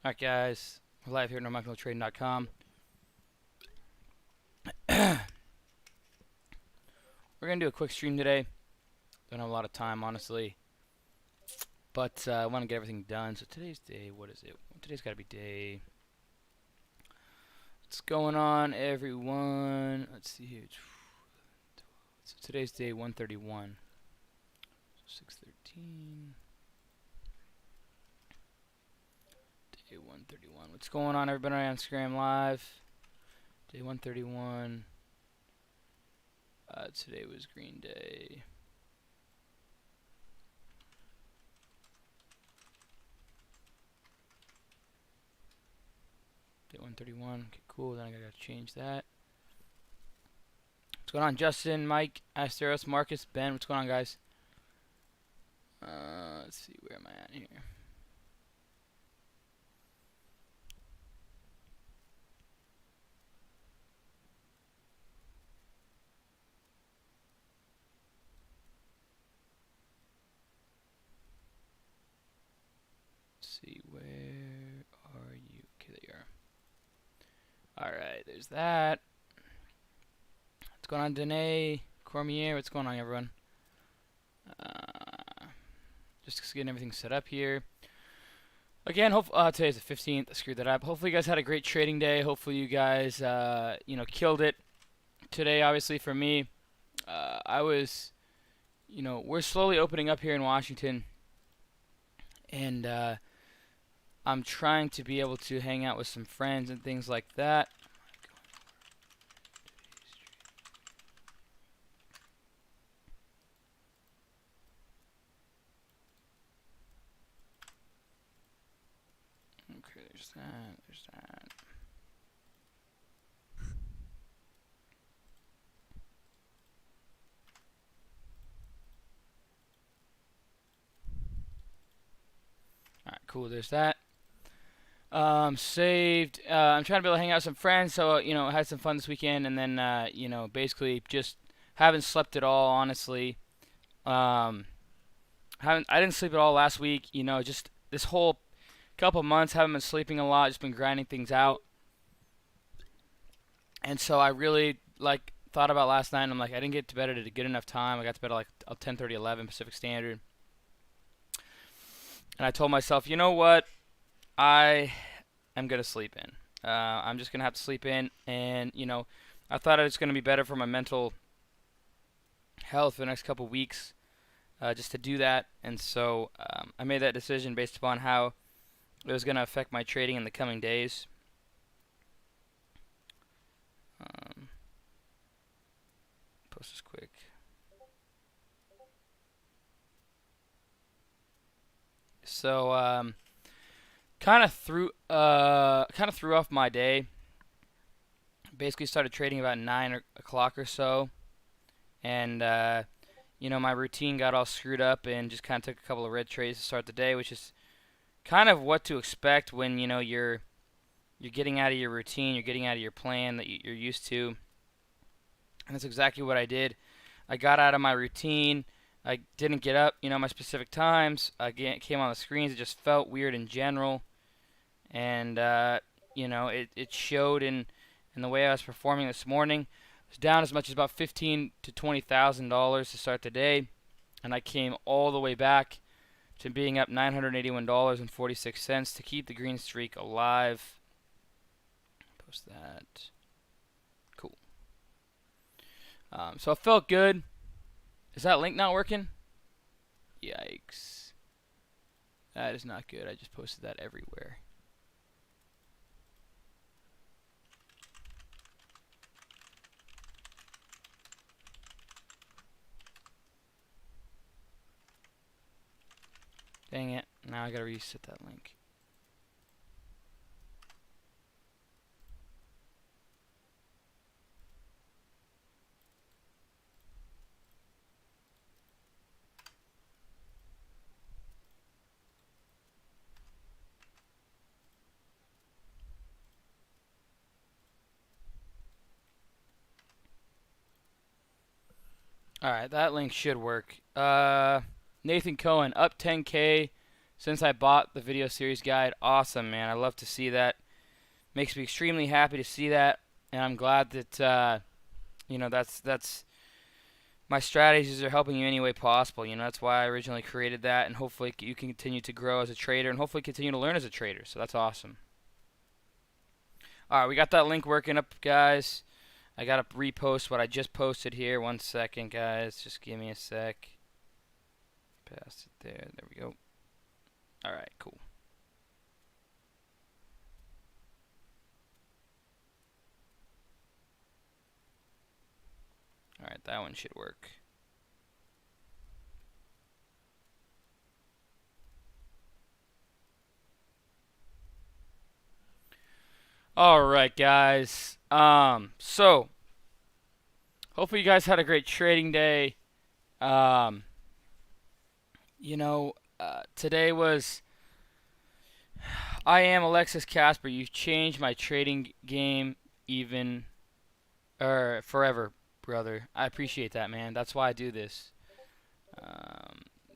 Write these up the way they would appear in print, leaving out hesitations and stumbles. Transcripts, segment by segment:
Alright guys, we're live here at NKLA.com. We're going to do a quick stream today. Don't have a lot of time, honestly. But I want to get everything done. So today's day, what is it? Today's got to be day... What's going on, everyone? Let's see here. So today's day 131. So 6/13. Day 131. What's going on, everybody on Instagram Live? Day 131. Today was Green Day. Day 131. Okay, cool. Then I gotta change that. What's going on, Justin, Mike, Asteros, Marcus, Ben? What's going on, guys? Let's see. Where am I at here? See, where are you? Okay, there you are. Alright, there's that. What's going on, Danae? Cormier, what's going on, everyone? Just getting everything set up here. Again, today's the 15th. I screwed that up. Hopefully you guys had a great trading day. Hopefully you guys, killed it today, obviously, for me. I was, we're slowly opening up here in Washington. And, I'm trying to be able to hang out with some friends and things like that. Okay, there's that, there's that. Alright, cool, there's that. Saved. I'm trying to be able to hang out with some friends, so, I had some fun this weekend, and then, basically just haven't slept at all, honestly. I didn't sleep at all last week, just this whole couple months, haven't been sleeping a lot, just been grinding things out. And so I really, thought about last night, and I'm like, I didn't get to bed at a good enough time. I got to bed at, 10:30, 11 Pacific Standard. And I told myself, you know what? I am going to sleep in. I'm just going to have to sleep in. And, I thought it was going to be better for my mental health for the next couple weeks just to do that. And so I made that decision based upon how it was going to affect my trading in the coming days. Post this quick. So, kind of threw off my day. Basically started trading about 9 o'clock or so, and my routine got all screwed up, and just kind of took a couple of red trades to start the day, which is kind of what to expect when you're getting out of your routine, you're getting out of your plan that you're used to, and that's exactly what I did. I got out of my routine. I didn't get up, my specific times. Again, it came on the screens. It just felt weird in general. And, it showed in the way I was performing this morning. I was down as much as about $15,000 to $20,000 to start the day. And I came all the way back to being up $981.46 to keep the green streak alive. Post that. Cool. So it felt good. Is that link not working? Yikes. That is not good. I just posted that everywhere. Dang it. Now I gotta reset that link. Alright, that link should work. Nathan Cohen, up 10K since I bought the video series guide. Awesome, man. I love to see that. Makes me extremely happy to see that, and I'm glad that that's my strategies are helping you any way possible. That's why I originally created that, and hopefully you can continue to grow as a trader and hopefully continue to learn as a trader. So that's awesome. All right, we got that link working up, guys. I got to repost what I just posted here. 1 second, guys. Just give me a sec. Pass it there. There we go. All right, cool. All right, that one should work. All right, guys. So hopefully you guys had a great trading day. Today was. I am Alexis Casper. You've changed my trading game forever, brother. I appreciate that, man. That's why I do this.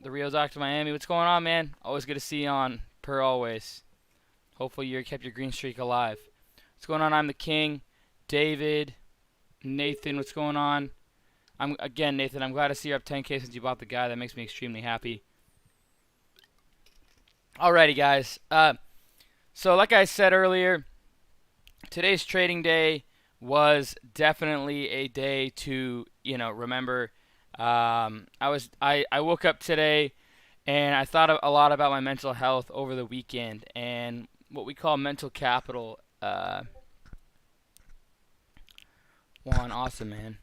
The Rio Doctor Miami. What's going on, man? Always good to see you on, per always. Hopefully you kept your green streak alive. What's going on? I'm the King. David, Nathan, what's going on? Nathan, I'm glad to see you're up 10K since you bought the guy. That makes me extremely happy. Alrighty, guys. So like I said earlier, today's trading day was definitely a day to, remember. I woke up today and I thought a lot about my mental health over the weekend and what we call mental capital. Juan, awesome, man.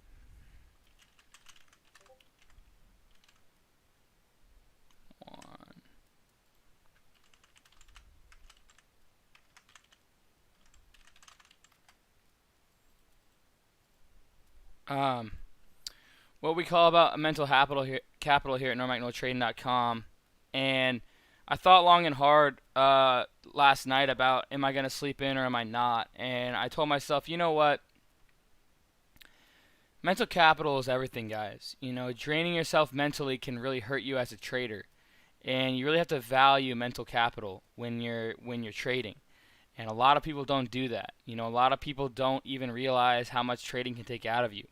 What we call about mental capital here at NormackNoTrading.com, and I thought long and hard last night about am I going to sleep in or am I not, and I told myself, you know what? Mental capital is everything, guys. Draining yourself mentally can really hurt you as a trader, and you really have to value mental capital when you're trading. And a lot of people don't do that. A lot of people don't even realize how much trading can take out of you.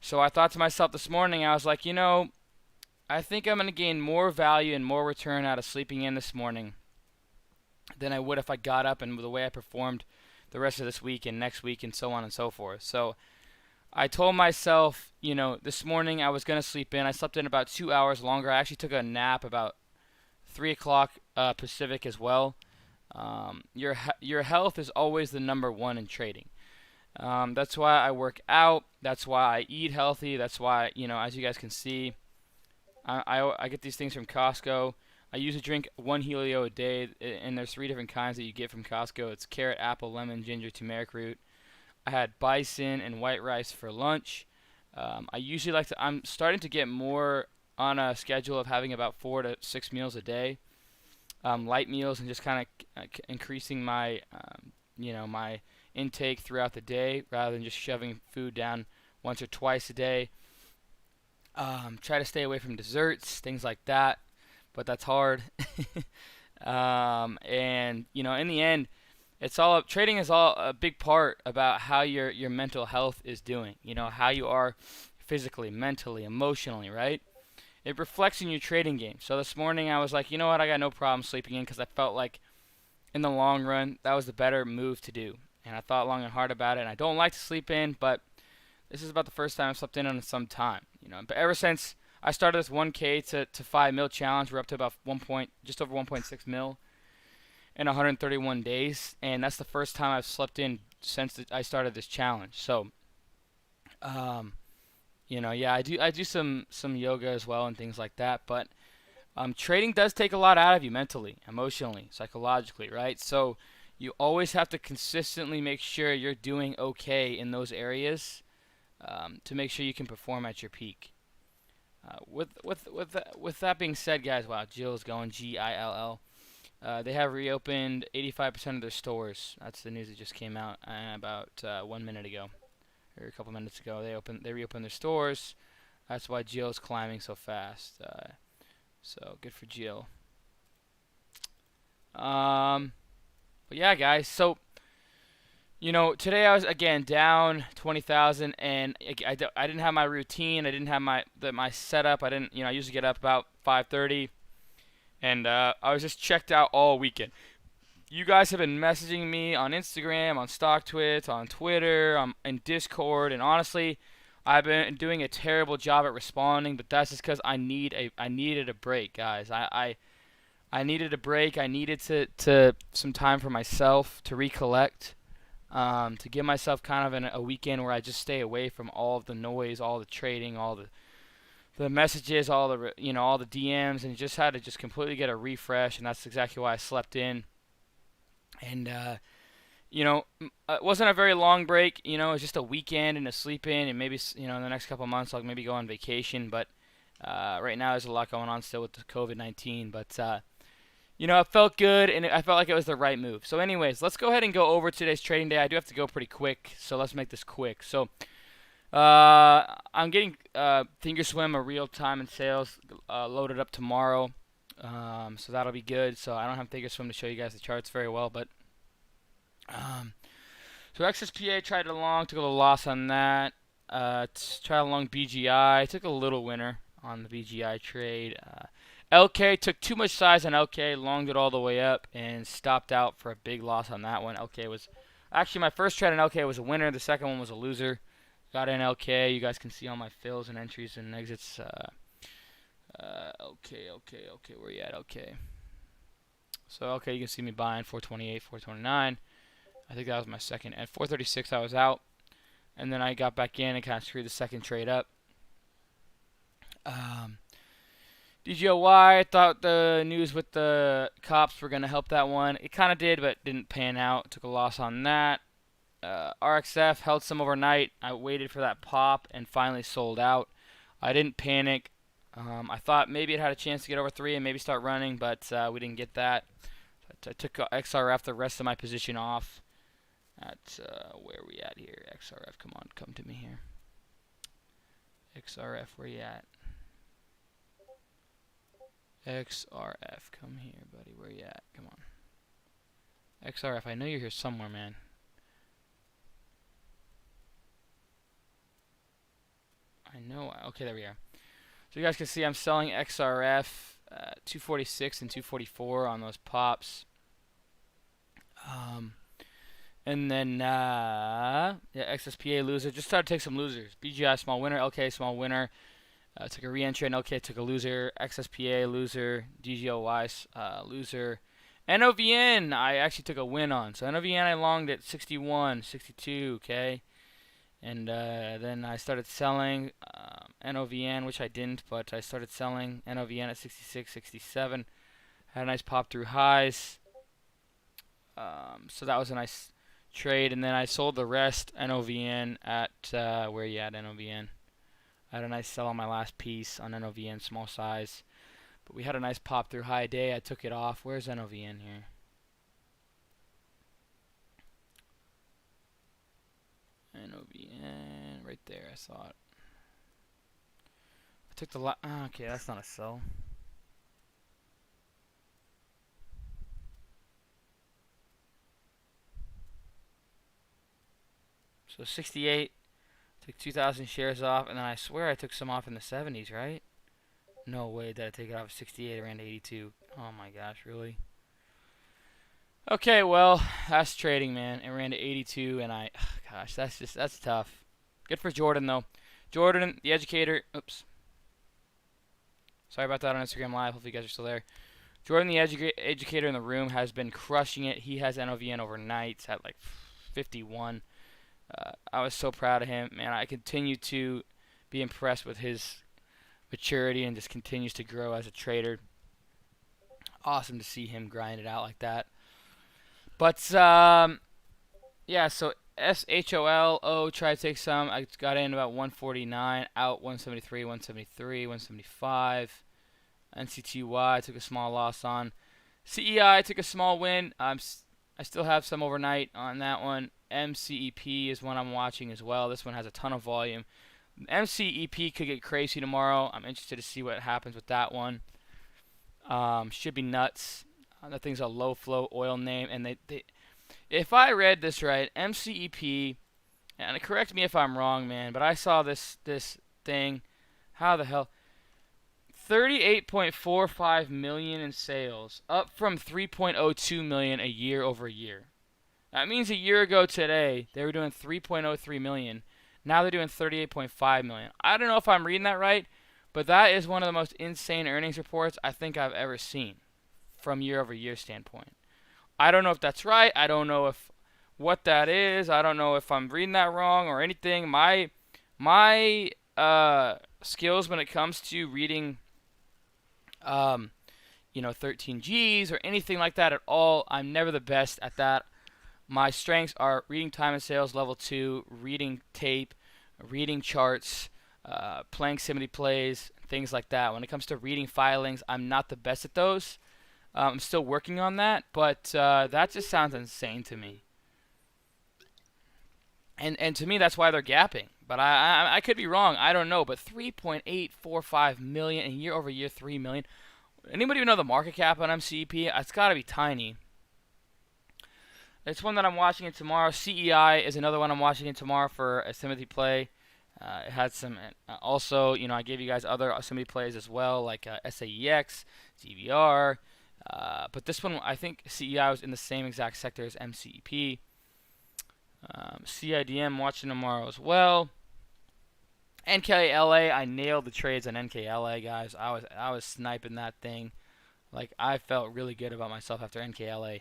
So I thought to myself this morning, I was like, I think I'm going to gain more value and more return out of sleeping in this morning than I would if I got up and the way I performed the rest of this week and next week and so on and so forth. So I told myself, this morning I was going to sleep in. I slept in about 2 hours longer. I actually took a nap about 3 o'clock Pacific as well. Your health is always the number one in trading. That's why I work out. That's why I eat healthy. That's why, as you guys can see, I get these things from Costco. I usually drink 1 Helio a day, and there's 3 different kinds that you get from Costco. It's carrot, apple, lemon, ginger, turmeric root. I had bison and white rice for lunch. I'm starting to get more on a schedule of having about 4 to 6 meals a day. Light meals and just kind of increasing my, my intake throughout the day rather than just shoving food down once or twice a day. Try to stay away from desserts, things like that, but that's hard. And in the end, it's all trading is all a big part about how your mental health is doing. How you are physically, mentally, emotionally, right? It reflects in your trading game. So this morning I was like, you know what, I got no problem sleeping in because I felt like in the long run that was the better move to do. And I thought long and hard about it. And I don't like to sleep in, but this is about the first time I've slept in some time. But ever since I started this 1K to 5 mil challenge, we're up to about just over 1.6 mil in 131 days, and that's the first time I've slept in since I started this challenge. So, yeah, I do some yoga as well and things like that. But trading does take a lot out of you mentally, emotionally, psychologically, right? So you always have to consistently make sure you're doing okay in those areas to make sure you can perform at your peak. With that being said, guys, wow, Jill's going GILL. They have reopened 85% of their stores. That's the news that just came out about 1 minute ago, or a couple minutes ago. They reopened their stores. That's why Jill's climbing so fast. So good for Jill. But yeah, guys. So today I was again down 20,000, and I didn't have my routine. I didn't have my setup. I didn't. I usually get up about 5:30, and I was just checked out all weekend. You guys have been messaging me on Instagram, on StockTwits, on Twitter, in Discord, and honestly, I've been doing a terrible job at responding. But that's just because I needed a break, guys. I needed a break. I needed to some time for myself to recollect, to give myself kind of a weekend where I just stay away from all of the noise, all the trading, all the messages, all the DMs, and just had to just completely get a refresh. And that's exactly why I slept in. And it wasn't a very long break. It was just a weekend and a sleep in, and maybe in the next couple of months I'll maybe go on vacation. But right now there's a lot going on still with the COVID-19. But it felt good, and I felt like it was the right move. So anyways, let's go ahead and go over today's trading day. I do have to go pretty quick, so let's make this quick. So I'm getting Thinkorswim, a real-time and sales, loaded up tomorrow. So that'll be good. So I don't have Thinkorswim to show you guys the charts very well, but so XSPA tried it along, took a little loss on that. Tried along BGI, took a little winner on the BGI trade. LK took too much size on LK, longed it all the way up, and stopped out for a big loss on that one. LK was actually my first trade on LK was a winner. The second one was a loser. Got in LK. You guys can see all my fills and entries and exits. Okay. Where you at? Okay. So okay, you can see me buying 428, 429. I think that was my second. At 436, I was out, and then I got back in and kind of screwed the second trade up. DGOY, I thought the news with the cops were going to help that one. It kind of did, but didn't pan out. Took a loss on that. RXF held some overnight. I waited for that pop and finally sold out. I didn't panic. I thought maybe it had a chance to get over 3 and maybe start running, but we didn't get that. I took XRF the rest of my position off. At where are we at here? XRF, come on, come to me here. XRF, where you at? XRF, come here, buddy. Where you at? Come on. XRF, I know you're here somewhere, man. I know. Okay, there we are. So you guys can see I'm selling XRF 246 and 244 on those pops. And then, XSPA loser. Just started to take some losers. BGI small winner, LK small winner. Took a re-entry, and LK took a loser. XSPA loser. DGOY loser. NOVN I actually took a win on. So NOVN I longed at 61, 62, okay? And then I started selling NOVN, which I didn't, but I started selling NOVN at 66, 67. Had a nice pop through highs. So that was a nice trade, and then I sold the rest NOVN at where you at NOVN? I had a nice sell on my last piece on NOVN, small size, but we had a nice pop through high day. I took it off. Where's NOVN here? NOVN right there. I saw it. I took the okay, that's not a sell. So 68, took 2,000 shares off, and then I swear I took some off in the 70s, right? No way did I take it off at 68, it ran to 82. Oh my gosh, really? Okay, well, that's trading, man. It ran to 82, and gosh, that's tough. Good for Jordan, though. Jordan, the educator, oops. Sorry about that on Instagram Live, hopefully you guys are still there. Jordan, the educator in the room, has been crushing it. He has NOVN overnight at like 51. I was so proud of him, man. I continue to be impressed with his maturity and just continues to grow as a trader. Awesome to see him grind it out like that. But yeah, so SHOLO tried to take some. I got in about 149, out 173, 173, 175. NCTY took a small loss on. CEI took a small win. I still have some overnight on that one. MCEP is one I'm watching as well. This one has a ton of volume. MCEP could get crazy tomorrow. I'm interested to see what happens with that one. Should be nuts. That thing's a low flow oil name, and they if I read this right, MCEP, and correct me if I'm wrong, man, but I saw this thing. How the hell? 38.45 million in sales, up from 3.02 million a year over year. That means a year ago today they were doing 3.03 million. Now they're doing 38.5 million. I don't know if I'm reading that right, but that is one of the most insane earnings reports I think I've ever seen from year over year standpoint. I don't know if that's right. I don't know if what that is. I don't know if I'm reading that wrong or anything. My skills when it comes to reading 13Gs or anything like that at all, I'm never the best at that. My strengths are reading time and sales level 2, reading tape, reading charts, playing simile plays, things like that. When it comes to reading filings, I'm not the best at those. I'm still working on that, but that just sounds insane to me. And to me, that's why they're gapping. But I could be wrong. I don't know. But 3.845 million and year over year 3 million. Anybody even know the market cap on MCEP? It's got to be tiny. It's one that I'm watching it tomorrow. CEI is another one I'm watching it tomorrow for a Simile play. It had some, also, I gave you guys other Simile plays as well, like SAEX, GVR. But this one, I think CEI was in the same exact sector as MCEP. CIDM watching tomorrow as well. NKLA, I nailed the trades on NKLA, guys. I was sniping that thing. Like, I felt really good about myself after NKLA.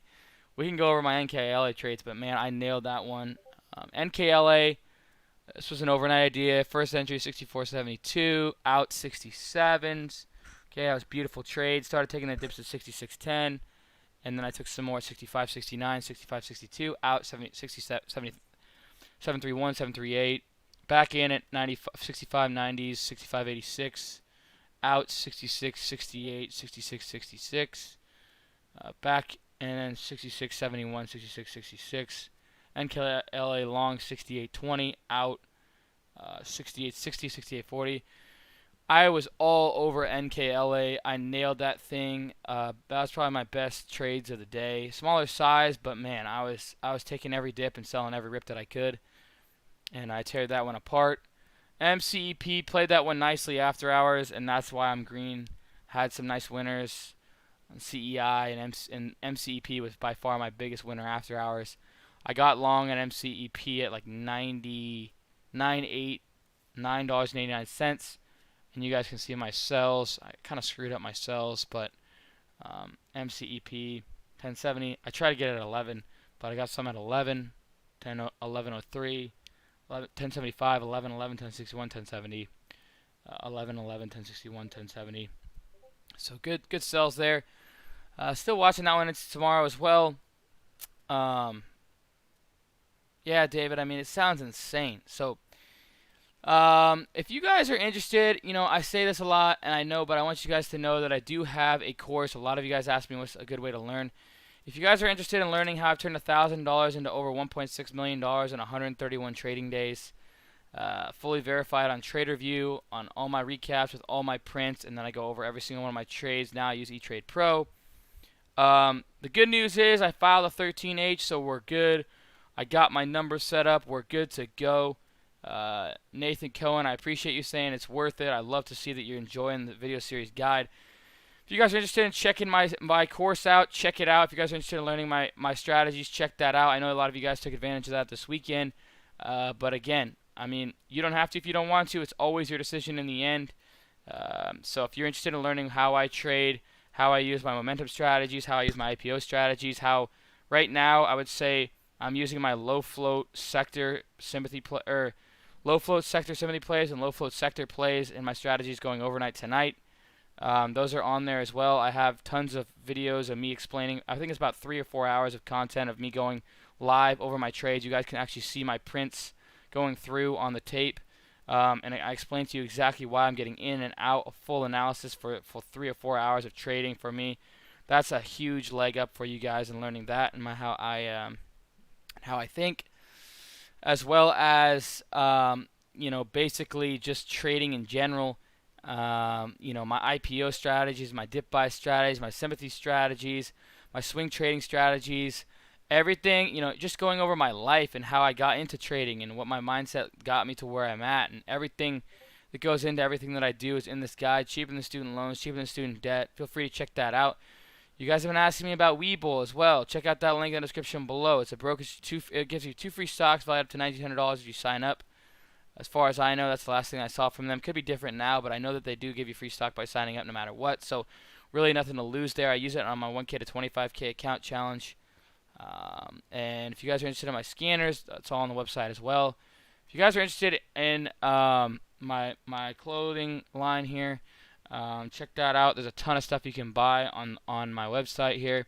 We can go over my NKLA trades, but man, I nailed that one. NKLA, this was an overnight idea. First entry 64.72, out 67s. Okay, that was a beautiful trade. Started taking the dips at 66.10, and then I took some more at 65.69, 65.62, out 67, 731, 738. Back in at 65.90s, 65.86, out 66.68, 66.66. Back and then 66.71, 66.66. NKLA long 68.20, out 68.60, 68.40. I was all over NKLA. I nailed that thing. That was probably my best trades of the day. Smaller size, but man, I was taking every dip and selling every rip that I could, and I teared that one apart. MCEP played that one nicely after hours, and that's why I'm green. Had some nice winners on CEI, and MCEP was by far my biggest winner after hours. I got long on MCEP at like 99.8, $9.89. And you guys can see my sells. I kind of screwed up my sells, but MCEP 1070. I tried to get it at 11, but I got some at 11, 10, 1103, 1075, 11, 11, 1061, 1070, 11, 11, 1061, 1070. So good sells there. Still watching that one. It's tomorrow as well. Yeah, David. I mean, it sounds insane. So. If you guys are interested, I say this a lot, and I know, but I want you guys to know that I do have a course. A lot of you guys ask me what's a good way to learn. If you guys are interested in learning how I've turned $1,000 into over $1.6 million in 131 trading days, fully verified on TraderView, on all my recaps with all my prints, and then I go over every single one of my trades. Now I use eTrade Pro. The good news is I filed a 13H, so we're good. I got my numbers set up. We're good to go. Nathan Cohen, I appreciate you saying it's worth it. I love to see that you're enjoying the video series guide. If you guys are interested in checking my course out, check it out. If you guys are interested in learning my strategies, check that out. I know a lot of you guys took advantage of that this weekend. But again, I mean, you don't have to if you don't want to. It's always your decision in the end. So if you're interested in learning how I trade, how I use my momentum strategies, how I use my IPO strategies, how right now I would say I'm using my low float sector sympathy low float sector sympathy plays and low float sector plays in my strategies going overnight tonight. Those are on there as well. I have tons of videos of me explaining. I think it's about 3 or 4 hours of content of me going live over my trades. You guys can actually see my prints going through on the tape. And I explain to you exactly why I'm getting in and out, a full analysis for 3 or 4 hours of trading for me. That's a huge leg up for you guys in learning that and how I think, as well as basically just trading in general. My IPO strategies, my dip buy strategies, my sympathy strategies, my swing trading strategies, everything, just going over my life and how I got into trading and what my mindset got me to where I'm at, and everything that goes into everything that I do is in this guide, Cheaper Than Student Loans, Cheaper Than Student Debt. Feel free to check that out. You guys have been asking me about Webull as well. Check out that link in the description below. It's a brokerage. It gives you 2 free stocks valued up to $1,900 if you sign up. As far as I know, that's the last thing I saw from them. Could be different now, but I know that they do give you free stock by signing up no matter what. So really nothing to lose there. I use it on my 1K to 25K account challenge. And if you guys are interested in my scanners, that's all on the website as well. If you guys are interested in my clothing line here, check that out. There's a ton of stuff you can buy on my website here.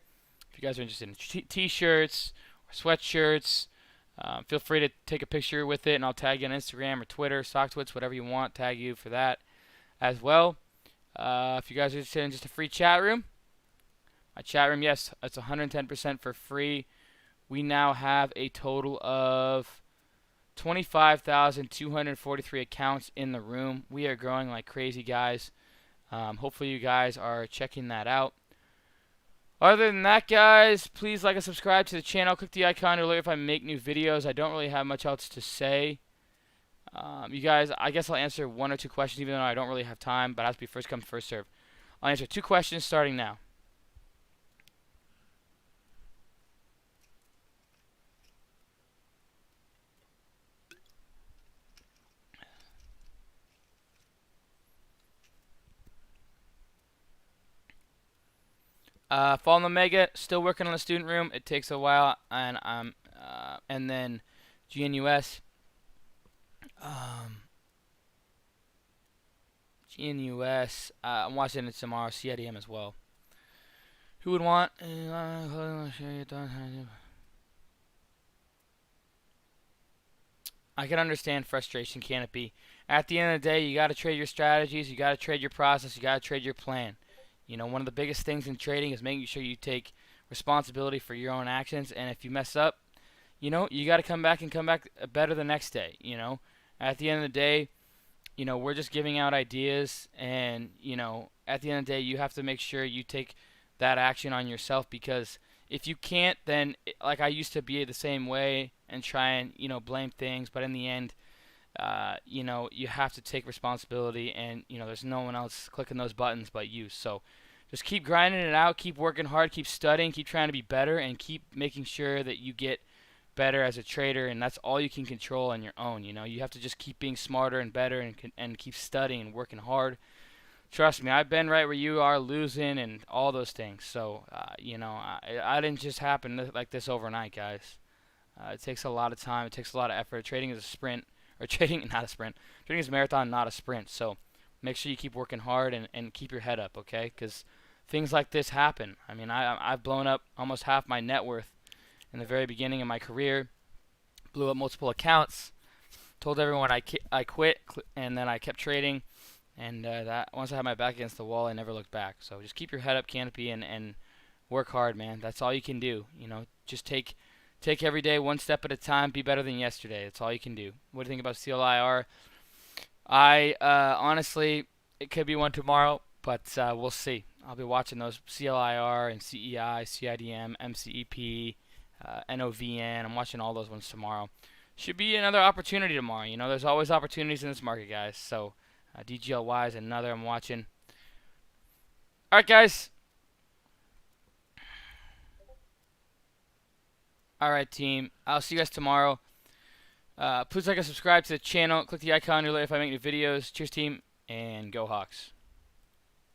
If you guys are interested in t-shirts or sweatshirts, feel free to take a picture with it, and I'll tag you on Instagram or Twitter, StockTwits, whatever you want. Tag you for that as well. If you guys are interested in just a free chat room, my chat room, yes, it's 110% for free. We now have a total of 25,243 accounts in the room. We are growing like crazy, guys. Hopefully you guys are checking that out. Other than that, guys, please like and subscribe to the channel. Click the icon to alert if I make new videos. I don't really have much else to say. You guys, I guess I'll answer 1 or 2 questions, even though I don't really have time, but it has to be first come, first serve. I'll answer 2 questions starting now. Fallen Omega, still working on the student room. It takes a while, and and then GNUS. GNUS. I'm watching it tomorrow. CIDM as well. Who would want? I can understand frustration, can it be? At the end of the day, you got to trade your strategies, you got to trade your process, you got to trade your plan. One of the biggest things in trading is making sure you take responsibility for your own actions, and if you mess up, you got to come back better the next day. At the end of the day, we're just giving out ideas, and at the end of the day, you have to make sure you take that action on yourself, because if you can't, then like I used to be the same way and try and blame things, but in the end, you have to take responsibility, and there's no one else clicking those buttons but you. So just keep grinding it out, keep working hard, keep studying, keep trying to be better, and keep making sure that you get better as a trader, and that's all you can control on your own. You have to just keep being smarter and better, and keep studying and working hard. Trust me, I've been right where you are, losing and all those things. So I didn't just happen like this overnight, guys. It takes a lot of time, it takes a lot of effort. Trading is a sprint, or trading not a sprint. Trading is a marathon, not a sprint. So make sure you keep working hard and keep your head up, okay? Because things like this happen. I mean, I've blown up almost half my net worth in the very beginning of my career. Blew up multiple accounts. Told everyone I quit, and then I kept trading. And that once I had my back against the wall, I never looked back. So just keep your head up, Canopy, and work hard, man. That's all you can do. Just take every day one step at a time. Be better than yesterday. That's all you can do. What do you think about CLIR? Honestly, it could be one tomorrow, but we'll see. I'll be watching those CLIR and CEI, CIDM, MCEP, NOVN. I'm watching all those ones tomorrow. Should be another opportunity tomorrow. There's always opportunities in this market, guys. So DGLY is another I'm watching. All right, guys. All right, team. I'll see you guys tomorrow. Please like and subscribe to the channel. Click the icon to alert if I make new videos. Cheers, team, and go Hawks.